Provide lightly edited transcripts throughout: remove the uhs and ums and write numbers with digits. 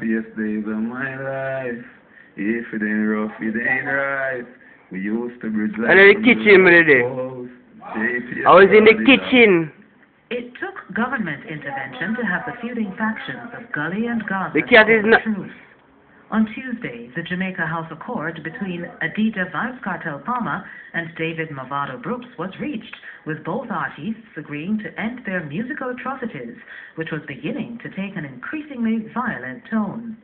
happiest days of my life. If it ain't rough, it ain't right. We used to bridge like And in the kitchen, I was in the kitchen. It took government intervention to have the feuding factions of Gully and Gaza The cat is not. truce. On Tuesday, the Jamaica House Accord between Adida Vybz Kartel Palmer and David Mavado Brooks was reached, with both artists agreeing to end their musical atrocities, which was beginning to take an increasingly violent tone.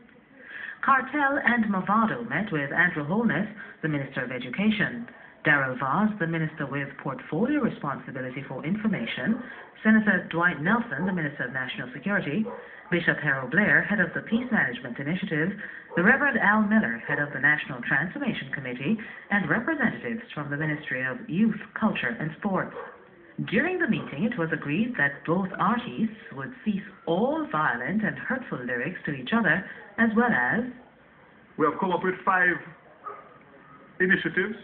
Kartel and Mavado met with Andrew Holness, the Minister of Education, Darrell Vaz, the Minister with Portfolio Responsibility for Information, Senator Dwight Nelson, the Minister of National Security, Bishop Harold Blair, head of the Peace Management Initiative, the Reverend Al Miller, head of the National Transformation Committee, and representatives from the Ministry of Youth, Culture and Sports. During the meeting, it was agreed that both artists would cease all violent and hurtful lyrics to each other, as well as... We have come up with 5 initiatives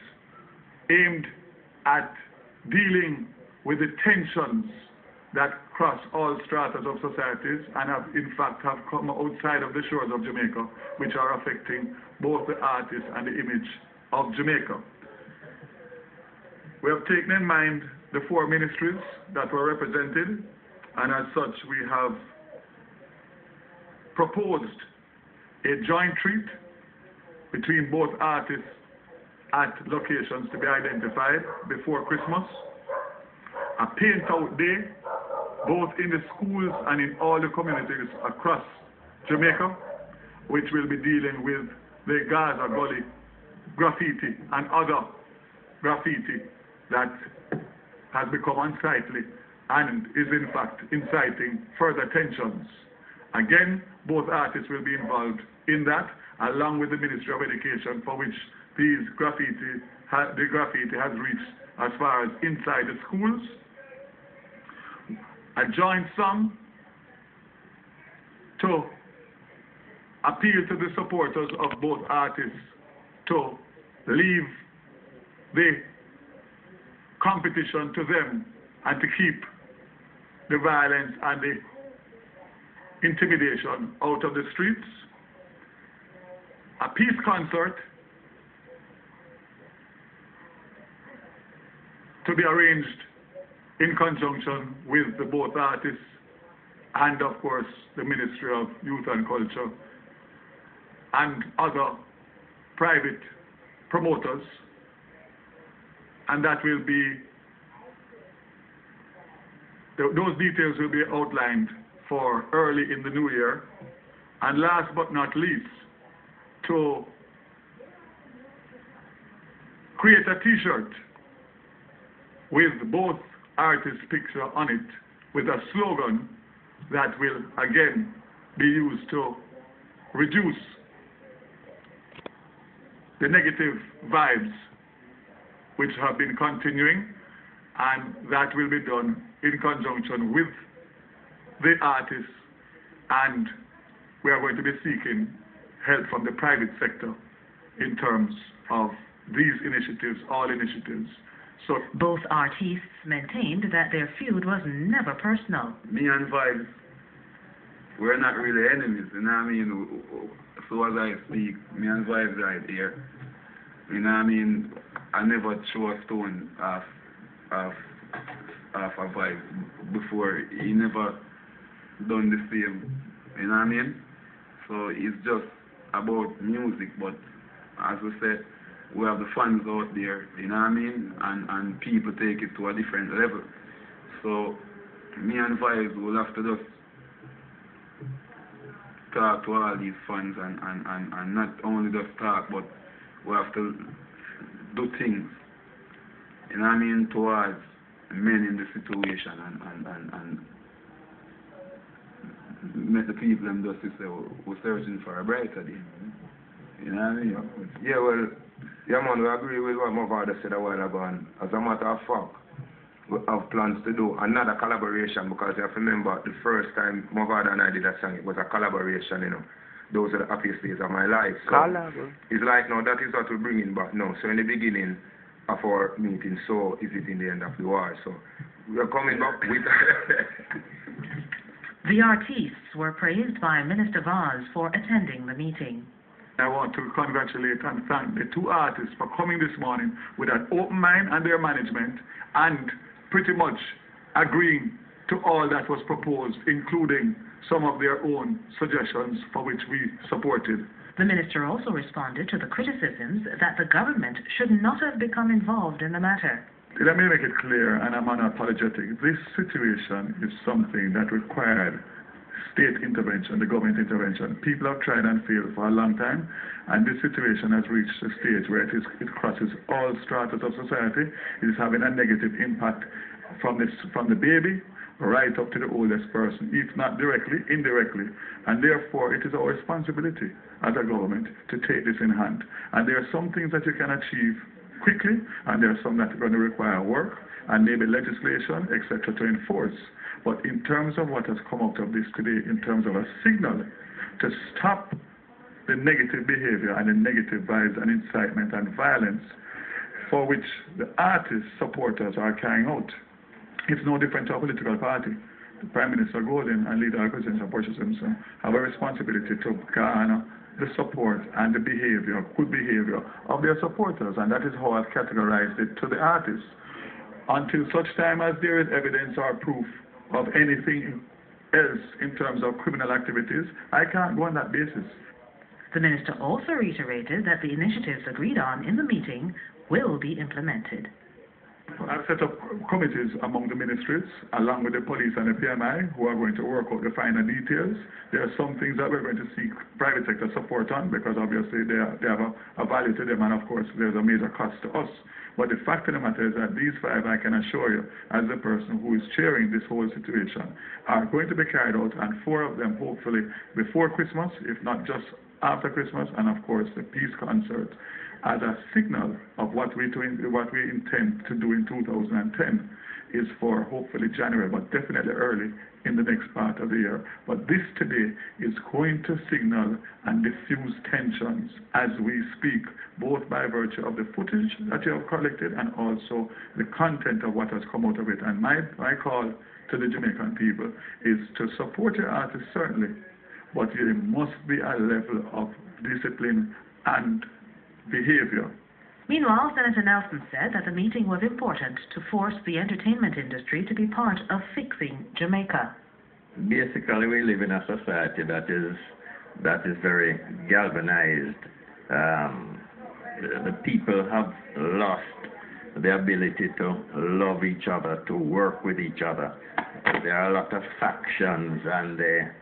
aimed at dealing with the tensions that cross all stratas of societies and have come outside of the shores of Jamaica, which are affecting both the artists and the image of Jamaica. We have taken in mind the 4 ministries that were represented, and as such we have proposed a joint treat between both artists at locations to be identified before Christmas, a paint-out day, both in the schools and in all the communities across Jamaica, which will be dealing with the Gaza Gully graffiti and other graffiti that has become unsightly and is in fact inciting further tensions. Again, both artists will be involved in that, along with the Ministry of Education, for which the graffiti has reached as far as inside the schools. A joint song to appeal to the supporters of both artists to leave the competition to them and to keep the violence and the intimidation out of the streets. A peace concert to be arranged in conjunction with the both artists and of course the Ministry of Youth and Culture and other private promoters, and that will be, those details will be outlined for early in the new year. And last but not least, to create a t-shirt with both artists' picture on it, with a slogan that will again be used to reduce the negative vibes which have been continuing, and that will be done in conjunction with the artists, and we are going to be seeking help from the private sector in terms of these initiatives, all initiatives. So both artists maintained that their feud was never personal. Me and Vybz, we're not really enemies, you know what I mean? So as I speak, me and Vybz right here, you know what I mean? I never throw a stone off a Vybz before. He never done the same, you know what I mean? So it's just about music, but as I said, we have the fans out there, you know what I mean? And people take it to a different level. So me and Vybz will have to just talk to all these fans and not only just talk, but we have to do things, you know what I mean, towards men in the situation and make the people them just say we're searching for a brighter day. You know what I mean? Yeah, well, yeah man, we agree with what Mavado said a while ago, and as a matter of fact, we have plans to do another collaboration, because you have to remember the first time Mavado and I did that song, it was a collaboration, you know. Those are the happiest days of my life. So it's like now that is what we're bringing back now. So in the beginning of our meeting, so is it in the end of the war. So we are coming back with The artistes were praised by Minister Vybz for attending the meeting. I want to congratulate and thank the two artists for coming this morning with an open mind and their management and pretty much agreeing to all that was proposed, including some of their own suggestions for which we supported. The minister also responded to the criticisms that the government should not have become involved in the matter. Let me make it clear, and I'm unapologetic, this situation is something that required state intervention, the government intervention. People have tried and failed for a long time, and this situation has reached a stage where it crosses all stratas of society. It is having a negative impact from the baby right up to the oldest person, if not directly, indirectly. And therefore, it is our responsibility as a government to take this in hand. And there are some things that you can achieve quickly, and there are some that are going to require work and maybe legislation, etc., to enforce. But in terms of what has come out of this today, in terms of a signal to stop the negative behavior and the negative vibes and incitement and violence for which the artist supporters are carrying out, it's no different to a political party. The Prime Minister goes in and leads our presidential process himself have a responsibility to garner the support and the behavior, good behavior of their supporters, and that is how I've categorized it to the artists. Until such time as there is evidence or proof of anything else in terms of criminal activities, I can't go on that basis. The minister also reiterated that the initiatives agreed on in the meeting will be implemented. I've set up committees among the ministries, along with the police and the PMI, who are going to work out the finer details. There are some things that we're going to seek private sector support on, because obviously they have a value to them, and of course there's a major cost to us. But the fact of the matter is that these five, I can assure you, as the person who is chairing this whole situation, are going to be carried out, and 4 of them hopefully before Christmas, if not just after Christmas, and of course the peace concert, as a signal of what we intend to do in 2010 is for hopefully January, but definitely early in the next part of the year. But this today is going to signal and diffuse tensions as we speak, both by virtue of the footage that you have collected and also the content of what has come out of it. And my call to the Jamaican people is to support your artists, certainly, but there must be a level of discipline and behavior. Meanwhile, Senator Nelson said that the meeting was important to force the entertainment industry to be part of fixing Jamaica. Basically, we live in a society that is very galvanized. The people have lost the ability to love each other, to work with each other. There are a lot of factions, and the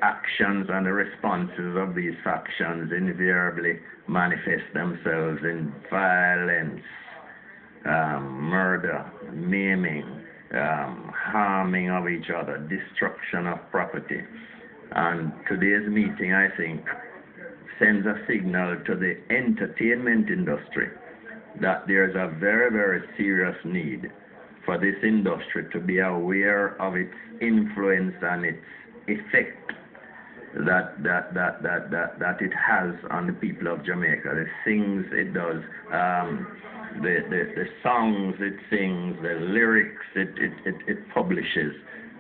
actions and the responses of these factions invariably manifest themselves in violence, murder, maiming, harming of each other, destruction of property. And today's meeting, I think, sends a signal to the entertainment industry that there's a very, very serious need for this industry to be aware of its influence and its effect that it has on the people of Jamaica. The things it does, the songs it sings, the lyrics it publishes,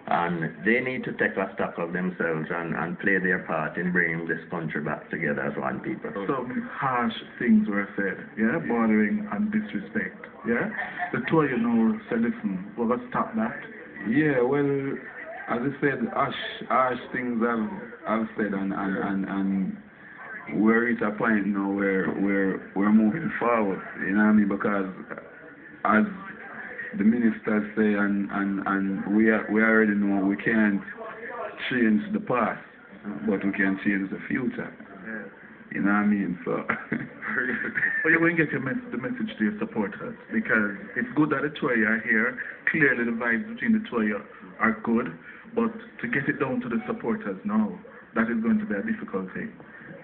and they need to take a stock of themselves and play their part in bringing this country back together as one people. Some harsh things were said, yeah, bordering on disrespect, yeah. The two of you said, listen, we're going to stop that. Yeah, well, as I said, harsh things I've said, and we're at a point now where we're moving forward, you know what I mean? Because as the ministers say, and we already know we can't change the past, but we can change the future. You know what I mean? So. Well, you're going to get the message to your supporters, because it's good that the two of you are here. Clearly, the vibes between the two of you are good, but to get it down to the supporters now, that is going to be a difficult thing.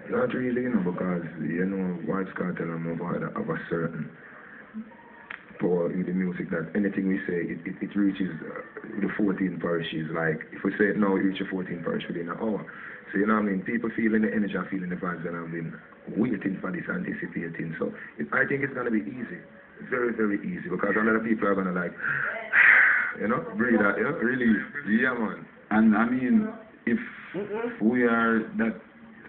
Not really, because, Vybz, Kartel and Mavado have a certain power in the music that anything we say, it reaches the 14 parishes. Like, if we say it now, it reaches 14 parishes within an hour. So, you know what I mean? People feeling the energy and feeling the vibes, and I've been waiting for this, anticipating. So, I think it's going to be easy. Very, very easy, because a lot of people are going to breathe out, release. Yeah, man. And I mean, if we are that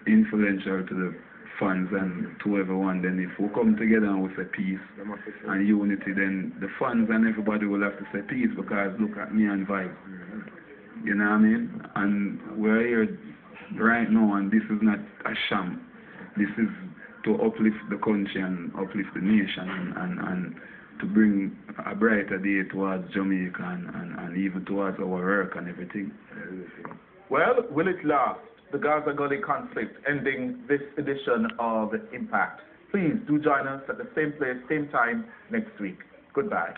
influential to the fans and to everyone, then if we come together and we say peace and unity, then the fans and everybody will have to say peace, because look at me and Vybz. You know what I mean? And we're here right now, and this is not a sham. This is to uplift the country and uplift the nation and to bring a brighter day towards Jamaica and even towards our work and everything. Well, will it last? The Gaza-Gully conflict ending this edition of Impact. Please do join us at the same place, same time next week. Goodbye.